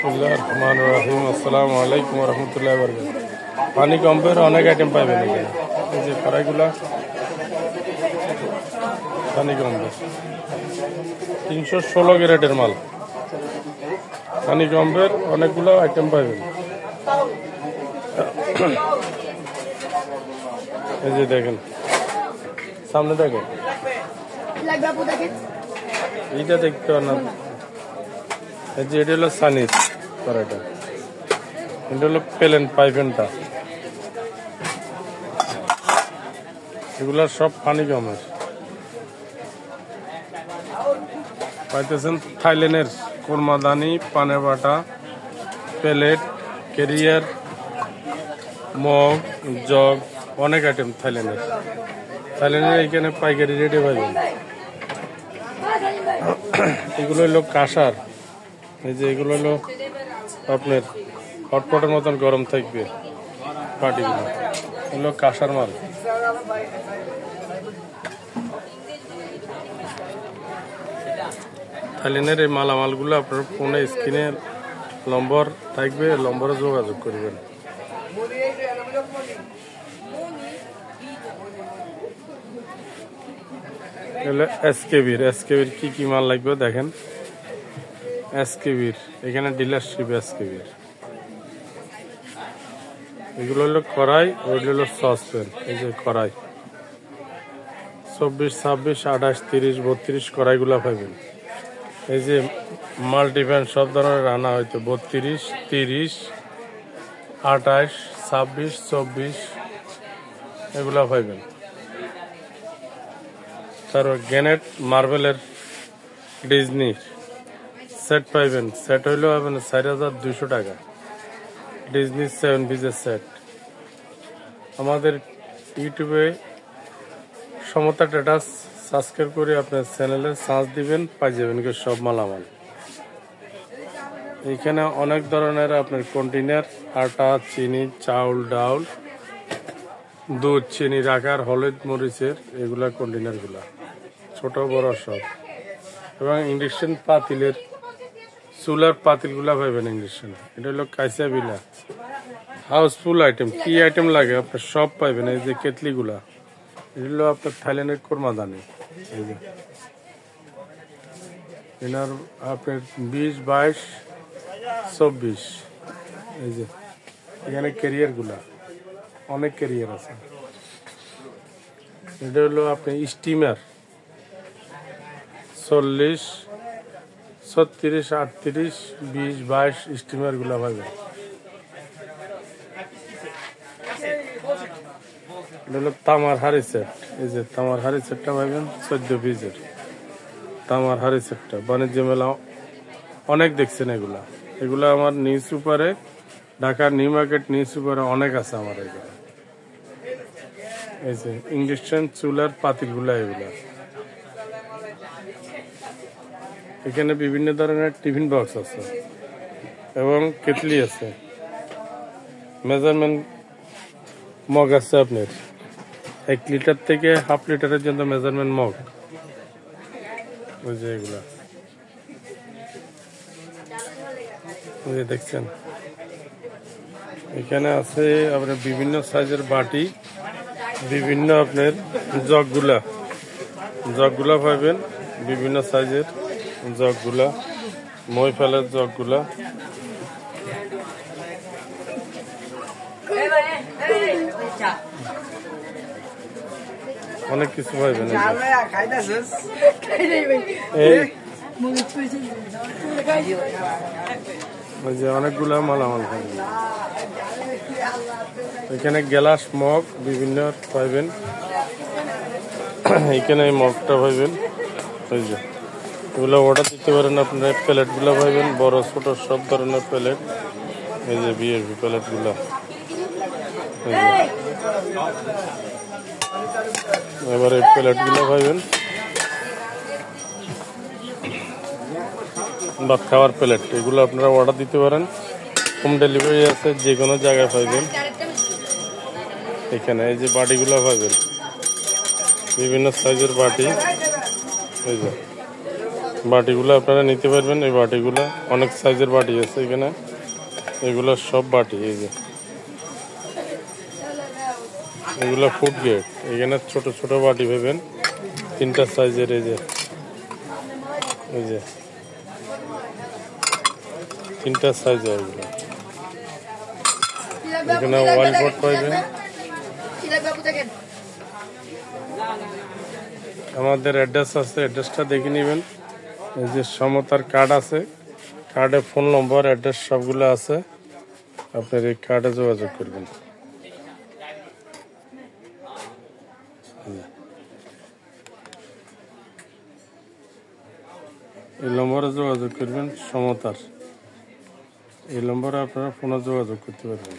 বিসমিল্লাহিররহমানিররহিম। আসসালামু আলাইকুম ওয়া রাহমাতুল্লাহি ওয়া বারাকাতুহু। পানি কম্পের অনেক আইটেম পাবেন এখানে। এই যে কড়াইগুলা পানি কম্পের 316 গ্রেডের মাল। পানি কম্পের অনেকগুলো আইটেম পাবেন। এই যে দেখেন, সামনে দেখেন, এইটা দেখতে না। এই যে এটা হলো সানিস কড়াইটা, এটা হলো প্লেন পাইপেনটা। এগুলা সব পানি কমের পাইতেছেন। থাইল্যান্ডের কোরমাদানি, পানের বাটা, প্লেট, ক্যারিয়ার, মগ, জগ, অনেক আইটেম থাইল্যান্ডের এখানে পাইকারি রেটে পাইবেন। এগুলো হলো কাঁসার। এই যে এগুলো হলো আপনার হটপটের মতন গরম থাকবে পাটিগুলো, এগুলো কাঁসার মাল। থাইল্যান্ডের এই মালামালগুলো আপনার ফোনে স্ক্রিনে নম্বর থাকবে, নম্বরে যোগাযোগ করবেন। এসকেবির কি কি মাল লাগবে দেখেন। এসকেবির এখানে ডিলারশিপ এসকেবির। এগুলো হলো কড়াই, ওইগুলো হলো সসপ্যান। এই যে কড়াই 24, 26, 28, 30, 32 কড়াইগুলা পাবেন। এই যে মাল্টিপ্যান সব ধরনের রান্না হয়তো 32, 30, 28, 26, 24 এগুলা পাইবেন। তারপর গ্যানেট মার্বেলের ডিজনি সেট পাইবেন। সেট হইলেও পাবেন 4200 টাকা। ডিজনি 7 পিসের সেট। আমাদের ইউটিউবে সমতা ট্রেডার্স সাবস্ক্রাইব করে আপনার চ্যানেলে সার্চ দিবেন, পাই যাবেন সব মালামাল। এইখানে অনেক ধরনের আপনার কন্টেনার, আটা, চিনি, চাউল, ডাউল, দুধ, চিনি রাখার, হলুদ, মরিচের এগুলা কন্টেনারগুলা ছোট বড় সব। এবং ইন্ডাকশন পাতিলের চুলার পাতিলগুলা পাইবেন ইন্ডাকশন। এটা হলো কাইসা বিলা হাউসফুল আইটেম। কি আইটেম লাগে আপনার সব পাইবেন। এই যে কেতলিগুলা, এগুলো আপনার থাইল্যান্ডের কোরমাদানি। এই যে এনার আপনার 20, 22, 24। এই যে এখানে ক্যারিয়ারগুলা অনেক ক্যারিয়ার আছে। এটা হলো আপনার স্টিমার 40, 36, 38, 20, 22 স্টিমার গুলা পাবেন। এটা হলো তামার হাড়ি সেট। এই যে তামার হাড়ি সেটটা পাবেন 14 পিসের তামার হাড়ি সেটটা। বাণিজ্য মেলা অনেক দেখছেন এগুলা। এগুলা আমার নিউজ পেপারে, ঢাকা নিউ মার্কেট নিউজ পেপারে অনেক আছে আমার এগুলা। এই যে ইন্ডাকশন চুলার পাতিলগুলা এগুলা। এখানে বিভিন্ন ধরনের টিফিন বক্স আছে এবং কেটলি আছে। মেজারমেন্ট মগ আছে আপনার 1 লিটার থেকে হাফ লিটারের জন্য মেজারমেন্ট মগ। ওই যে এগুলা ওই যে দেখছেন। এখানে আছে আপনার বিভিন্ন সাইজের বাটি, বিভিন্ন আপনার জগগুলা পাবেন, বিভিন্ন সাইজের জগগুলা, মই ফেলের জগগুলা। অনেক কিছু পাইবেন। ওই যে অনেকগুলা মালামাল পাইবেন। এখানে গ্লাস মগ বিভিন্ন পাইবেন। এখানে এই মগটা পাইবেন। ওই যে এগুলো অর্ডার দিতে পারেন আপনারা। প্লেটগুলো পাইবেন বড় ছোট সব ধরনের প্লেট। এই যে বিএসবি প্লেটগুলো। এবার এই প্লেটগুলো পাইবেন ভাত খাওয়ার প্লেট। এগুলো আপনারা অর্ডার দিতে পারেন, হোম ডেলিভারি আছে, যে কোনো জায়গায় পাইবেন। এখানে এই যে বাটিগুলো পাইবেন, বিভিন্ন সাইজের বাটি। এই যে বাটিগুলো আপনারা নিতে পারবেন। এই বাটিগুলো অনেক সাইজের বাটি আছে এখানে, এগুলো সব বাটি। এই যে এগুলো ফুড গ্রেড, এখানে ছোট ছোট বাটি পাবেন 3টা সাইজের। এই যে 3টা সাইজের এগুলো। এখানে ওয়াইল পট পাইবেন। আমাদের অ্যাড্রেস আছে, অ্যাড্রেসটা দেখে নেবেন। এই যে সমতার কার্ড আছে, কার্ডে ফোন নম্বর অ্যাড্রেস সবগুলো আছে, আপনার এই কার্ডে যোগাযোগ করবেন। এই নম্বরে যোগাযোগ করবেন সমতার, এই নম্বরে আপনারা ফোনে যোগাযোগ করতে পারবেন।